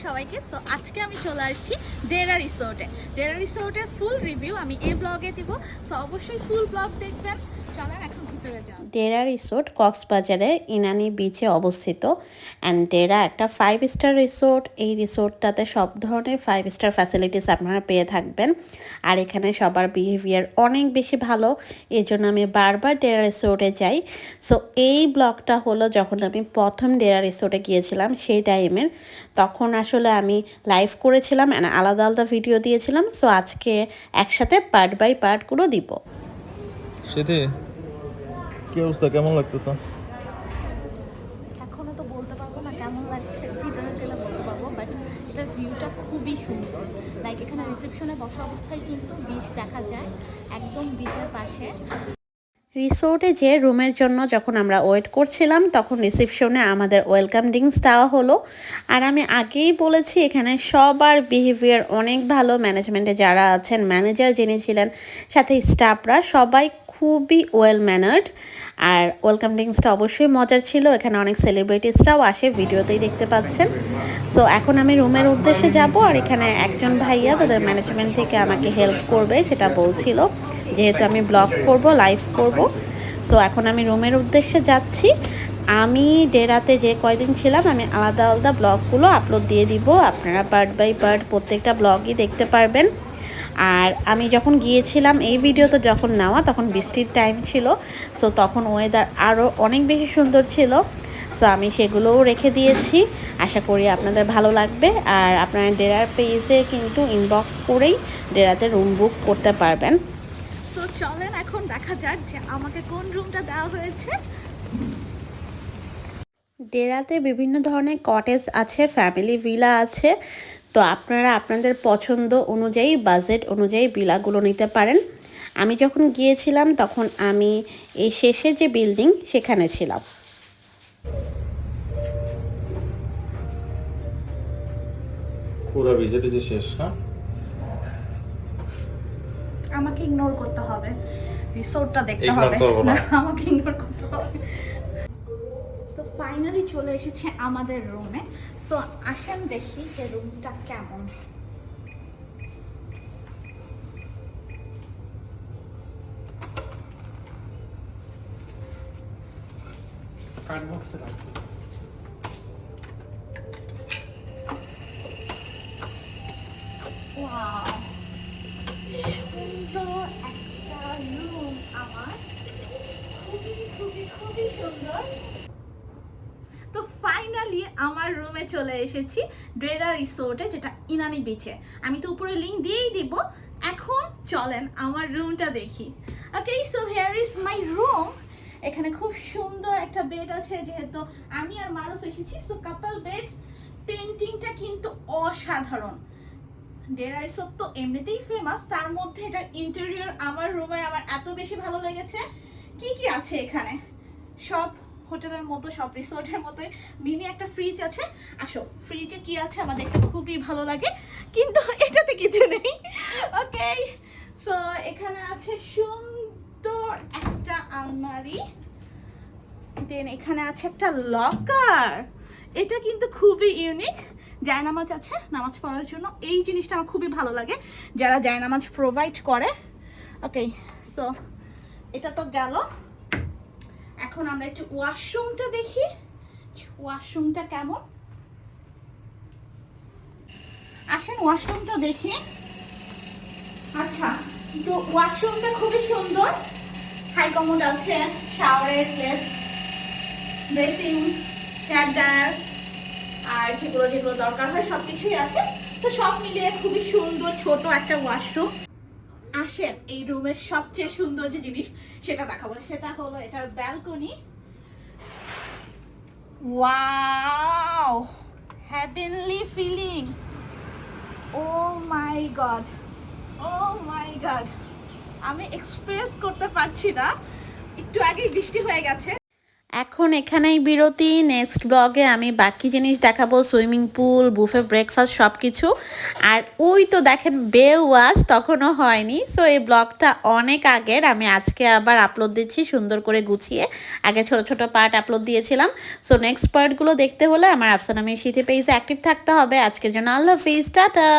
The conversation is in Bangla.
সবাইকে। সো আজকে আমি চলে আসছি ডেরা রিসোর্টের ফুল রিভিউ আমি এই ব্লগে দিব। সো অবশ্যই ফুল ব্লগ দেখবেন। চলেন এখন ভিতরে যান। ডেরা রিসোর্ট কক্সবাজারে ইনানি বিচে অবস্থিত অ্যান্ড ডেরা একটা 5 স্টার রিসোর্ট। এই রিসোর্টটাতে সব ধরনের 5 স্টার ফ্যাসিলিটিস আপনারা পেয়ে থাকবেন। আর এখানে সবার বিহেভিয়ার অনেক বেশি ভালো, এই জন্য আমি বারবার ডেরা রিসোর্টে যাই। সো এই ব্লগটা হলো যখন আমি প্রথম ডেরা রিসোর্টে গিয়েছিলাম সেই টাইমের। তখন আসলে আমি লাইভ করেছিলাম অ্যান্ড আলাদা আলাদা ভিডিও দিয়েছিলাম। সো আজকে একসাথে পার্ট বাই পার্টগুলো দিব। সেটি কি অবস্থা, কেমন লাগতেছে? এখনো তো বলতে পারবো না কেমন লাগছে, ভিতরে গেলে বলতে পারবো, বাট এটার ভিউটা খুবই সুন্দর। লাইক এখানে রিসেপশনে বসা অবস্থায় কিন্তু বিচ দেখা যায়, একদম বিচের পাশে। রিসোর্টে যে রুমের জন্য যখন আমরা ওয়েট করছিলাম তখন রিসেপশনে আমাদের ওয়েলকাম ড্রিঙ্কস দেওয়া হলো। আর আমি আগেই বলেছি এখানে সবার বিহেভিয়ার অনেক ভালো। ম্যানেজমেন্টে যারা আছেন, ম্যানেজার যিনি ছিলেন, সাথে স্টাফরা সবাই খুবই ওয়েল ম্যানার্ড। আর ওয়েলকাম ড্রিঙ্কসটা অবশ্যই মজার ছিল। এখানে অনেক সেলিব্রিটিসরাও আসে, ভিডিওতেই দেখতে পাচ্ছেন। সো এখন আমি রুমের উদ্দেশ্যে যাব, আর এখানে একজন ভাইয়া তাদের ম্যানেজমেন্ট থেকে আমাকে হেল্প করবে সেটা বলছিল, যেহেতু আমি ব্লগ করব, লাইভ করব। সো এখন আমি রুমের উদ্দেশ্যে যাচ্ছি। আমি ডেরাতে যে কয়দিন ছিলাম আমি আলাদা আলাদা ব্লগগুলো আপলোড দিয়ে দিব, আপনারা পার্ট বাই পার্ট প্রত্যেকটা ব্লগই দেখতে পারবেন। আর আমি যখন গিয়েছিলাম এই ভিডিওতে যখন নেওয়া তখন বৃষ্টির টাইম ছিল, সো তখন ওয়েদার আরও অনেক বেশি সুন্দর ছিল। সো আমি সেগুলোও রেখে দিয়েছি, আশা করি আপনাদের ভালো লাগবে। আর আপনারা ডেরার পেজে কিন্তু ইনবক্স করেই ডেরাতে রুম বুক করতে পারবেন। সো চলেন এখন দেখা যাক যে আমাকে কোন রুমটা দেওয়া হয়েছে। ডেরাতে বিভিন্ন ধরনের কটেজ আছে, ফ্যামিলি ভিলা আছে। তো আপনারা আপনাদের পছন্দ অনুযায়ী, বাজেট অনুযায়ী ভিলাগুলো নিতে পারেন। আমি যখন গিয়েছিলাম তখন আমি এই শেষের যে বিল্ডিং সেখানে ছিলাম। পুরো ভিজিট যে শেষ না, আমাকে ইগনোর করতে হবে, রিসোর্টটা দেখতে Ignore হবে করবো না। আমাকে ইগনোর করতে হবে। তো ফাইনালি চলে এসেছে আমাদের রুমে। সো আসেন দেখি যে রুমটা কেমন। কার্ড বক্সে রাখো। ওয়াও, সুন্দর একটা রুম আমার, খুবই খুবই খুবই সুন্দর। তো ফাইনালি আমার রুমে চলে এসেছি ডেরা রিসোর্টে, যেটা ইনানি বিচে। আমি তো উপরে লিংক দিয়েই দিব। এখন চলেন আমার রুমটা দেখি। Okay, so here is my room. এখানে খুব সুন্দর একটা বেড আছে, যেহেতু আমি আর মারুফ এসেছি, সো কাপল বেড। পেন্টিংটা কিন্তু অসাধারণ। ডেরা রিসোর্ট তো এমনিতেই ফেমাস, তার মধ্যে এটার ইন্টেরিয়র আমার রুমের আমার এত বেশি ভালো লেগেছে। কি কি আছে এখানে, সব হোটেলের মতো, সব রিসোর্টের মতোই। মিনি একটা ফ্রিজ আছে। আসো ফ্রিজে কি আছে আমার দেখতে খুবই ভালো লাগে, কিন্তু এটাতে কিছু নেই। ওকে, সো এখানে আছে সুন্দর একটা আলমারি, দেন এখানে আছে একটা লকার। এটা কিন্তু খুবই ইউনিক। জায়নামাজ আছে নামাজ পড়ার জন্য, এই জিনিসটা আমার খুবই ভালো লাগে যারা জায়নামাজ প্রোভাইড করে। ওকে, সো এটা তো গেল। এখন আমরা একটু ওয়াশরুমটা দেখি, ওয়াশরুমটা কেমন। আসেন ওয়াশরুমটা দেখি। আচ্ছা, তো ওয়াশরুমটা খুবই সুন্দর। হাই কমোড আছে, শাওয়ারের প্লেস, বেসিং, হ্যান্ডার, আর যেগুলো যেগুলো দরকার হয় সব কিছুই আছে। তো সব মিলিয়ে খুবই সুন্দর ছোট একটা ওয়াশরুম। আসেন এই রুমের সবচেয়ে সুন্দর যে জিনিস সেটা দেখাবো, সেটা হলো এটার balcony. Wow, heavenly feeling. Oh my god, oh my god, আমি এক্সপ্রেস করতে পারছি না। একটু আগেই বৃষ্টি হয়ে গেছে। এখন এখানেই বিরতি। নেক্সট ব্লগে আমি বাকি জিনিস দেখাবো, সুইমিং পুল, বুফে ব্রেকফাস্ট সব কিছু। আর ওই তো দেখেন বে ওয়াশ তখনও হয়নি। সো এই ব্লগটা অনেক আগের, আমি আজকে আবার আপলোড দিচ্ছি সুন্দর করে গুছিয়ে। আগে ছোট ছোট পার্ট আপলোড দিয়েছিলাম। সো নেক্সট পার্টগুলো দেখতে হলে আমার আফসানা মিশিতে পেজে অ্যাক্টিভ থাকতে হবে। আজকের জন্য আল্লাহ হাফিজ, টাটা।